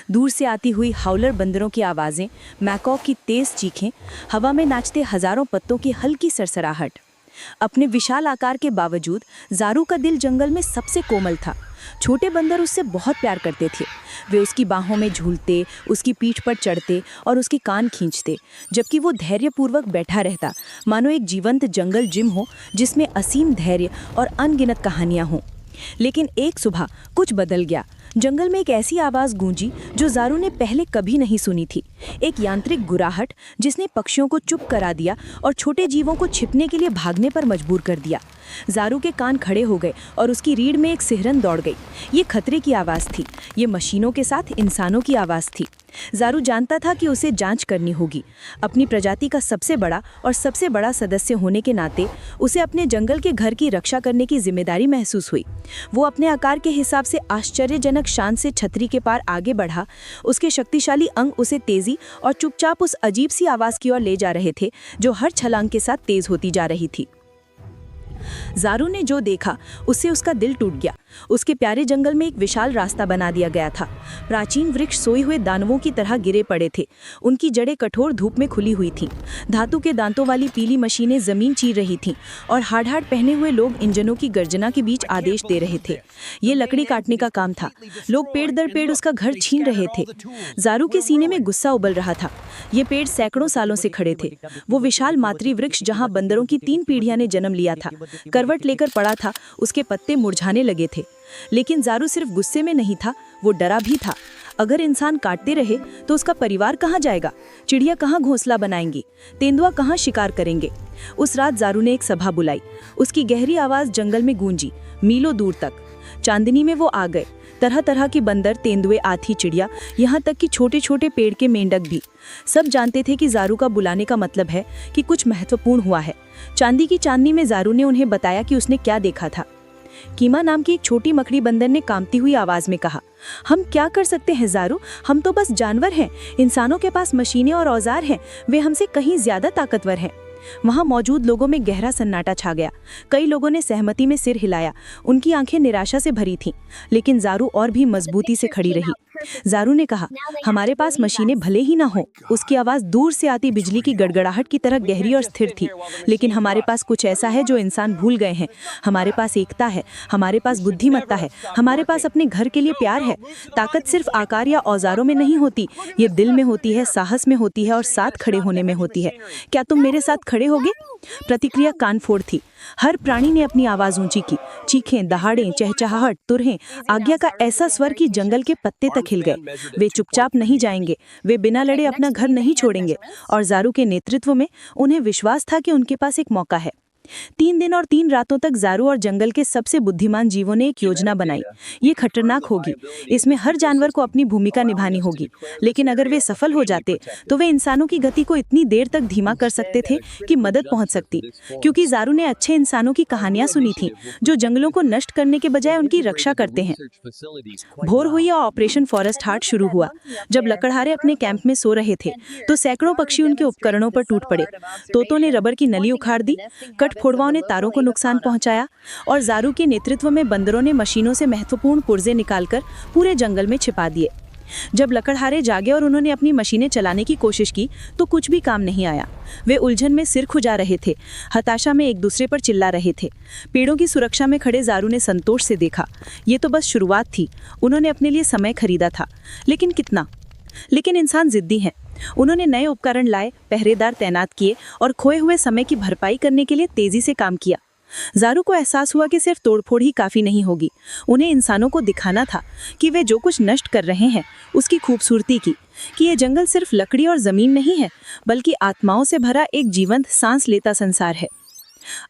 दूर से आती हुई हाउलर बंदरों की आवाज़ें, मैकॉक की तेज चीखें, हवा में नाचते हजारों पत्तों की हल्की सरसराहट। अपने विशाल आकार के बावजूद ज़ारू का दिल जंगल में सबसे कोमल था। छोटे बंदर उससे बहुत प्यार करते थे। वे उसकी बाहों में झूलते, उसकी पीठ पर चढ़ते और उसके कान खींचते, जबकि वो धैर्यपूर्वक बैठा रहता, मानो एक जीवंत जंगल जिम हो जिसमें असीम धैर्य और अनगिनत कहानियां हों। लेकिन एक सुबह कुछ बदल गया। जंगल में एक ऐसी आवाज़ गूंजी जो ज़ारू ने पहले कभी नहीं सुनी थी। एक यांत्रिक गुर्राहट जिसने पक्षियों को चुप करा दिया और छोटे जीवों को छिपने के लिए भागने पर मजबूर कर दिया। ज़ारू के कान खड़े हो गए और उसकी रीढ़ में एक सिहरन दौड़ गई। ये खतरे की आवाज़ थी, ये मशीनों के साथ इंसानों की आवाज़ थी। ज़ारू जानता था कि उसे जांच करनी होगी। अपनी प्रजाति का सबसे बड़ा सदस्य होने के नाते उसे अपने जंगल के घर की रक्षा करने की जिम्मेदारी महसूस हुई। वो अपने आकार के हिसाब से आश्चर्यजनक शान से छतरी के पार आगे बढ़ा। उसके शक्तिशाली अंग उसे तेजी और चुपचाप उस अजीब सी आवाज़ की ओर ले जा रहे थे जो हर छलांग के साथ तेज होती जा रही थी। ज़ारू ने जो देखा उससे उसका दिल टूट गया। उसके प्यारे जंगल में एक विशाल रास्ता बना दिया गया था। प्राचीन वृक्ष सोए हुए दानवों की तरह गिरे पड़े थे। उनकी जड़ें कठोर धूप में खुली हुई थीं। धातु के दांतों वाली पीली मशीनें जमीन चीर रही थीं और हाड़ पहने हुए लोग इंजनों की गर्जना के बीच आदेश दे रहे थे। ये लकड़ी काटने का काम था। लोग पेड़ दर पेड़ उसका घर छीन रहे थे। ज़ारू के सीने में गुस्सा उबल रहा था। ये पेड़ सैकड़ों सालों से खड़े थे। वो विशाल मातृवृक्ष जहाँ बंदरों की 3 पीढ़ियां ने जन्म लिया था, करवट लेकर पड़ा था। उसके पत्ते मुरझाने लगे थे। लेकिन ज़ारू सिर्फ गुस्से में नहीं था, वो डरा भी था। अगर इंसान काटते रहे तो उसका परिवार कहाँ जाएगा? चिड़िया कहाँ घोंसला बनाएंगी? तेंदुआ कहाँ शिकार करेंगे? उस रात ज़ारू ने एक सभा बुलाई। उसकी गहरी आवाज़ जंगल में गूंजी, मीलों दूर तक। चांदनी में वो आ गए। तरह तरह की बंदर, तेंदुए, आथी, चिड़िया, यहाँ तक कि छोटे छोटे पेड़ के मेंढक भी। सब जानते थे कि ज़ारू का बुलाने का मतलब है कि कुछ महत्वपूर्ण हुआ है। चांदी की चांदनी में ज़ारू ने उन्हें बताया कि उसने क्या देखा था। कीमा नाम की एक छोटी मकड़ी बंदर ने कांपती हुई आवाज में कहा, हम क्या कर सकते हैं ज़ारू? हम तो बस जानवर हैं। इंसानों के पास मशीनें और औजार हैं। वे हमसे कहीं ज्यादा ताकतवर हैं। वहां मौजूद लोगों में गहरा सन्नाटा छा गया। कई लोगों ने सहमति में सिर हिलाया। उनकी आंखें निराशा से भरी थीं, लेकिन ज़ारू और भी मजबूती से खड़ी रही। ज़ारू ने कहा, हमारे पास मशीनें भले ही ना हो। उसकी आवाज़ दूर से आती बिजली की गड़गड़ाहट की तरह गहरी और स्थिर थी। लेकिन हमारे पास कुछ ऐसा है जो इंसान भूल गए हैं। हमारे पास एकता है, हमारे पास बुद्धिमत्ता है, हमारे पास अपने घर के लिए प्यार है। ताकत सिर्फ आकार या औजारों में नहीं होती, ये दिल में होती है, साहस में होती है और साथ खड़े होने में होती है। क्या तुम मेरे साथ खड़े होगे? प्रतिक्रिया कानफोड़ थी। हर प्राणी ने अपनी आवाज ऊंची की। चीखें, दहाड़ें, चहचहाहट, तुरहें, आज्ञा का ऐसा स्वर कि जंगल के पत्ते तक हिल गए। वे चुपचाप नहीं जाएंगे, वे बिना लड़े अपना घर नहीं छोड़ेंगे। और ज़ारू के नेतृत्व में उन्हें विश्वास था कि उनके पास एक मौका है। 3 दिन और 3 रातों तक ज़ारू और जंगल के सबसे बुद्धिमान जीवों ने एक योजना बनाई। ये खतरनाक होगी, इसमें हर जानवर को अपनी भूमिका निभानी होगी। लेकिन अगर वे सफल हो जाते तो वे इंसानों की गति को इतनी देर तक धीमा कर सकते थे कि मदद पहुंच सकती। क्योंकि ज़ारू ने अच्छे इंसानों की कहानियां सुनी थी जो जंगलों को नष्ट करने के बजाय उनकी रक्षा करते हैं। भोर हुई और ऑपरेशन फॉरेस्ट हार्ट शुरू हुआ। जब लकड़हारे अपने कैंप में सो रहे थे तो सैकड़ों पक्षी उनके उपकरणों पर टूट पड़े। तोतों ने रबर की नली उखाड़ दी, फोड़वाओं ने तारों को नुकसान पहुंचाया और ज़ारू के नेतृत्व में बंदरों ने मशीनों से महत्वपूर्ण पुर्जे निकालकर पूरे जंगल में छिपा दिए। जब लकड़हारे जागे और उन्होंने अपनी मशीनें चलाने की कोशिश की तो कुछ भी काम नहीं आया। वे उलझन में सिर खुजा रहे थे, हताशा में एक दूसरे पर चिल्ला रहे थे। पेड़ों की सुरक्षा में खड़े ज़ारू ने संतोष से देखा। ये तो बस शुरुआत थी। उन्होंने अपने लिए समय खरीदा था, लेकिन कितना? लेकिन इंसान जिद्दी हैं। उन्होंने नए उपकरण लाए, पहरेदार तैनात किए और खोए हुए समय की भरपाई करने के लिए तेजी से काम किया। ज़ारू को एहसास हुआ कि सिर्फ तोड़फोड़ ही काफ़ी नहीं होगी। उन्हें इंसानों को दिखाना था कि वे जो कुछ नष्ट कर रहे हैं उसकी खूबसूरती की, कि ये जंगल सिर्फ लकड़ी और ज़मीन नहीं है, बल्कि आत्माओं से भरा एक जीवंत, सांस लेता संसार है।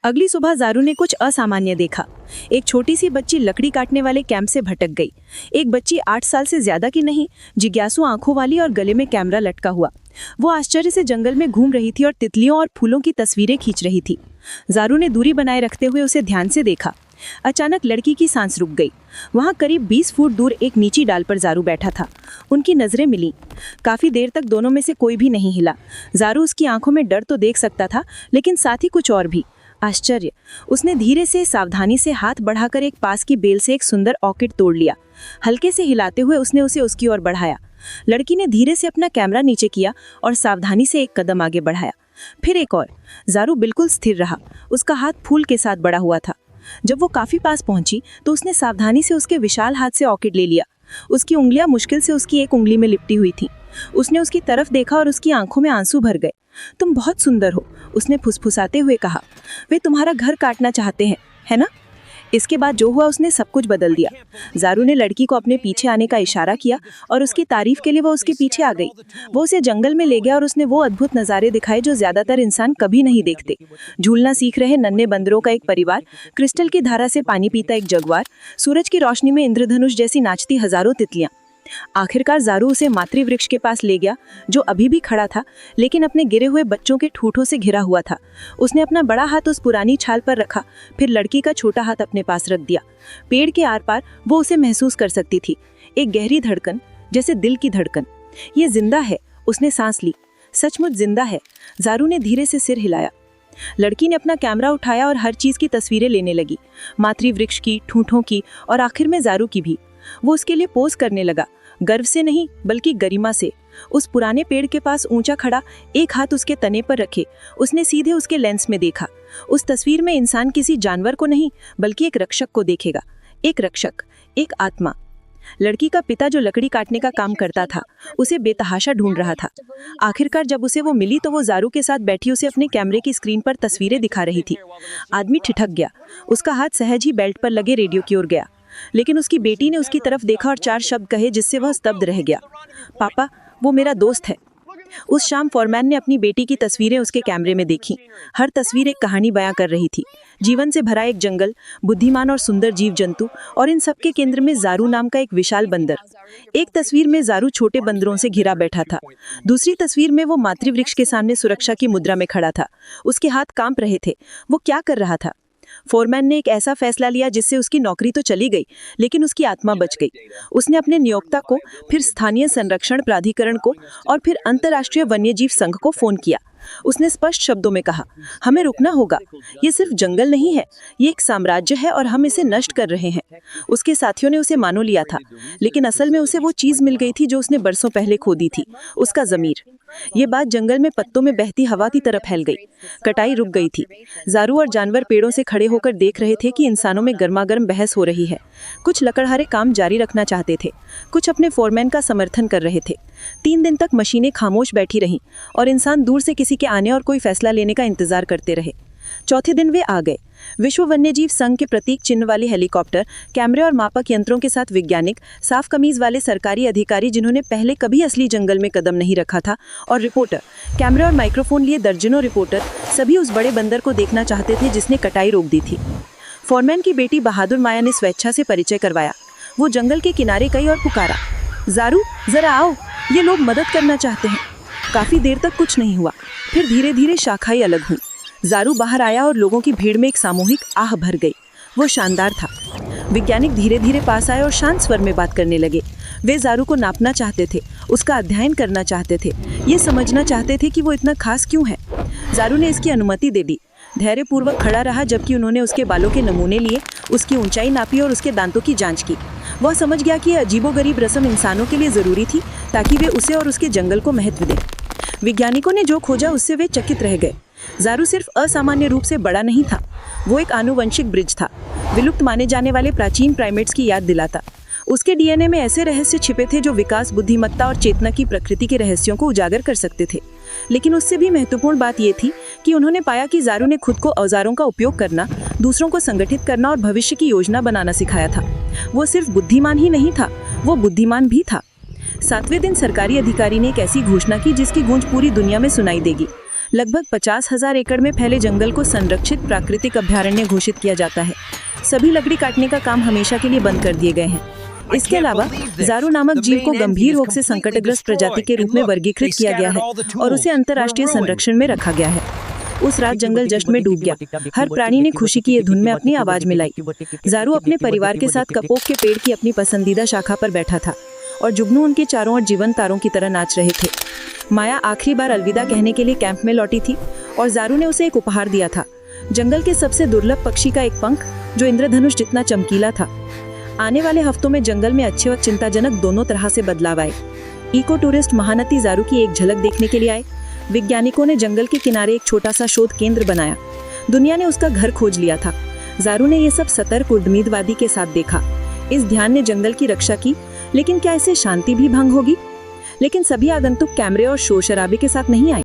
अगली सुबह ज़ारू ने कुछ असामान्य देखा। एक छोटी सी बच्ची लकड़ी काटने वाले कैंप से भटक गई। एक बच्ची 8 साल से ज्यादा की नहीं, जिज्ञासु आंखों वाली और गले में कैमरा लटका हुआ। वो आश्चर्य से जंगल में घूम रही थी और तितलियों और फूलों की तस्वीरें खींच रही थी। ज़ारू ने दूरी बनाए रखते हुए उसे ध्यान से देखा। अचानक लड़की की सांस रुक गई। वहाँ करीब 20 फुट दूर एक नीची डाल पर ज़ारू बैठा था। उनकी नजरें मिली। काफी देर तक दोनों में से कोई भी नहीं हिला। ज़ारू उसकी आंखों में डर तो देख सकता था, लेकिन साथ ही कुछ और भी, आश्चर्य। उसने धीरे से, सावधानी से हाथ बढ़ाकर एक पास की बेल से एक सुंदर ऑर्किड तोड़ लिया। हल्के से हिलाते हुए उसने उसे उसकी ओर बढ़ाया। लड़की ने धीरे से अपना कैमरा नीचे किया और सावधानी से एक कदम आगे बढ़ाया, फिर एक और। ज़ारू बिल्कुल स्थिर रहा, उसका हाथ फूल के साथ बढ़ा हुआ था। जब वो काफी पास पहुंची तो उसने सावधानी से उसके विशाल हाथ से ऑर्किड ले लिया। उसकी उंगलियां मुश्किल से उसकी एक उंगली में लिपटी हुई थी। उसने उसकी तरफ देखा और उसकी आंखों में आंसू भर गए। तुम बहुत सुंदर हो, उसने फुसफुसाते हुए कहा। वे तुम्हारा घर काटना चाहते हैं, है ना? इसके बाद जो हुआ उसने सब कुछ बदल दिया। ज़ारू ने लड़की को अपने पीछे आने का इशारा किया और उसकी तारीफ के लिए वो उसके पीछे आ गई। वो उसे जंगल में ले गया और उसने वो अद्भुत नज़ारे दिखाए जो ज़्यादातर इंसान कभी नहीं देखते। झूलना सीख रहे नन्हे बंदरों का एक परिवार, क्रिस्टल की धारा से पानी पीता एक जगुआर, सूरज की रोशनी में इंद्रधनुष जैसी नाचती हजारों तितलियां। आखिरकार ज़ारू उसे मातृवृक्ष के पास ले गया, जो अभी भी खड़ा था लेकिन अपने गिरे हुए बच्चों के ठूठों से घिरा हुआ था। उसने अपना बड़ा हाथ उस पुरानी छाल पर रखा, फिर लड़की का छोटा हाथ अपने पास रख दिया। पेड़ के आर पार वो उसे महसूस कर सकती थी, एक गहरी धड़कन, जैसे दिल की धड़कन। ये जिंदा है, उसने सांस ली। सचमुच जिंदा है। ज़ारू ने धीरे से सिर हिलाया। लड़की ने अपना कैमरा उठाया और हर चीज की तस्वीरें लेने लगी, मातृवृक्ष की, ठूठों की और आखिर में ज़ारू की भी। वो उसके लिए पोज करने लगा, गर्व से नहीं बल्कि गरिमा से। उस पुराने पेड़ के पास ऊंचा खड़ा, एक हाथ उसके तने पर रखे, उसने सीधे उसके लेंस में देखा। उस तस्वीर में इंसान किसी जानवर को नहीं बल्कि एक रक्षक को देखेगा, एक रक्षक, एक आत्मा। लड़की का पिता जो लकड़ी काटने का काम करता था, उसे बेतहाशा ढूंढ रहा था। आखिरकार जब उसे वो मिली तो वो ज़ारू के साथ बैठी उसे अपने कैमरे की स्क्रीन पर तस्वीरें दिखा रही थी। आदमी ठिठक गया, उसका हाथ सहज ही बेल्ट पर लगे रेडियो की ओर गया। लेकिन उसकी बेटी ने उसकी तरफ देखा और 4 शब्द कहे जिससे वह स्तब्ध रह गया। पापा, वो मेरा दोस्त है। उस शाम फॉरमैन ने अपनी बेटी की तस्वीरें उसके कैमरे में देखीं। हर तस्वीर एक कहानी बयां कर रही थी, जीवन से भरा एक जंगल, बुद्धिमान और सुंदर जीव जंतु, और इन सबके केंद्र में ज़ारू नाम का एक विशाल बंदर। एक तस्वीर में ज़ारू छोटे बंदरों से घिरा बैठा था, दूसरी तस्वीर में वो मातृवृक्ष के सामने सुरक्षा की मुद्रा में खड़ा था। उसके हाथ कांप रहे थे। वो क्या कर रहा था? फोरमैन ने एक ऐसा फैसला लिया जिससे उसकी नौकरी तो चली गई लेकिन उसकी आत्मा बच गई। उसने अपने नियोक्ता को, फिर स्थानीय संरक्षण प्राधिकरण को और फिर अंतर्राष्ट्रीय वन्यजीव संघ को फोन किया। उसने स्पष्ट शब्दों में कहा, हमें रुकना होगा। ये सिर्फ जंगल नहीं है, ये एक साम्राज्य है और हम इसे नष्ट कर रहे हैं। उसके साथियों ने उसे मानो लिया था, लेकिन असल में उसे वो चीज मिल गई थी जो उसने बरसों पहले खो दी थी, उसका ज़मीर। ये बात जंगल में पत्तों में बहती हवा की तरफ फैल गई। कटाई रुक गई थी। ज़ारू और जानवर पेड़ों से खड़े होकर देख रहे थे कि इंसानों में गर्मागर्म बहस हो रही है। कुछ लकड़हारे काम जारी रखना चाहते थे, कुछ अपने फोरमैन का समर्थन कर रहे थे। 3 दिन तक मशीनें खामोश बैठी रहीं और इंसान दूर से किसी के आने और कोई फैसला लेने का इंतजार करते रहे। चौथे दिन वे आ गए। विश्व वन्यजीव संघ के प्रतीक चिन्ह वाले हेलीकॉप्टर, कैमरे और मापक यंत्रों के साथ वैज्ञानिक, साफ कमीज वाले सरकारी अधिकारी जिन्होंने पहले कभी असली जंगल में कदम नहीं रखा था, और रिपोर्टर, कैमरे और माइक्रोफोन लिए दर्जनों रिपोर्टर, सभी उस बड़े बंदर को देखना चाहते थे जिसने कटाई रोक दी थी। फोरमैन की बेटी बहादुर माया ने स्वेच्छा से परिचय करवाया। वो जंगल के किनारे गई और पुकारा, ज़ारू जरा आओ, ये लोग मदद करना चाहते हैं। काफी देर तक कुछ नहीं हुआ, फिर धीरे धीरे शाखाएं अलग हुई। ज़ारू बाहर आया और लोगों की भीड़ में एक सामूहिक आह भर गई। वो शानदार था। वैज्ञानिक धीरे धीरे पास आए और शांत स्वर में बात करने लगे। वे ज़ारू को नापना चाहते थे, उसका अध्ययन करना चाहते थे, ये समझना चाहते थे कि वो इतना खास क्यों है। ज़ारू ने इसकी अनुमति दे दी, धैर्यपूर्वक खड़ा रहा जबकि उन्होंने उसके बालों के नमूने लिए, उसकी ऊंचाई नापी और उसके दांतों की जांच की। वह समझ गया कि यह अजीबोगरीब रस्म इंसानों के लिए ज़रूरी थी ताकि वे उसे और उसके जंगल को महत्व दें। वैज्ञानिकों ने जो खोजा उससे वे चकित रह गए। ज़ारू सिर्फ असामान्य रूप से बड़ा नहीं था, वो एक आनुवंशिक ब्रिज था, विलुप्त माने जाने वाले प्राचीन प्राइमेट्स की याद दिलाता। उसके डीएनए में ऐसे रहस्य छिपे थे जो विकास, बुद्धिमत्ता और चेतना की प्रकृति के रहस्यों को उजागर कर सकते थे। लेकिन उससे भी महत्वपूर्ण बात यह थी कि उन्होंने पाया कि ज़ारू ने खुद को औजारों का उपयोग करना, दूसरों को संगठित करना और भविष्य की योजना बनाना सिखाया था। वो सिर्फ बुद्धिमान ही नहीं था, वो बुद्धिमान भी था। 7वें दिन सरकारी अधिकारी ने एक ऐसी घोषणा की जिसकी गूंज पूरी दुनिया में सुनाई देगी। लगभग 50,000 एकड़ में फैले जंगल को संरक्षित प्राकृतिक अभयारण्य घोषित किया जाता है। सभी लकड़ी काटने का काम हमेशा के लिए बंद कर दिए गए हैं। इसके अलावा ज़ारू नामक जीव को गंभीर रोग से संकटग्रस्त प्रजाति के रूप में वर्गीकृत किया गया है और उसे अंतर्राष्ट्रीय संरक्षण में रखा गया है। उस रात जंगल जश्न में डूब गया। हर प्राणी ने खुशी की ये धुन में अपनी आवाज मिलाई। ज़ारू अपने परिवार के साथ कपोक के पेड़ की अपनी पसंदीदा शाखा पर बैठा था और जुगनू उनके चारों ओर जीवंत तारों की तरह नाच रहे थे। माया आखिरी बार अलविदा कहने के लिए कैंप में लौटी थी और ज़ारू ने उसे एक उपहार दिया था, जंगल के सबसे दुर्लभ पक्षी का एक पंख जो इंद्रधनुष जितना चमकीला था। आने वाले हफ्तों में जंगल में अच्छे और चिंताजनक दोनों तरह से बदलाव आए। इको टूरिस्ट महानती ज़ारू की एक झलक देखने के लिए आए। वैज्ञानिकों ने जंगल के किनारे एक छोटा सा शोध केंद्र बनाया। दुनिया ने उसका घर खोज लिया था। ज़ारू ने यह सब सतर्क उम्मीदवादी के साथ देखा। इस ध्यान ने जंगल की रक्षा की, लेकिन क्या इससे शांति भी भंग होगी? लेकिन सभी आगंतुक कैमरे और शोर शराबे के साथ नहीं आए।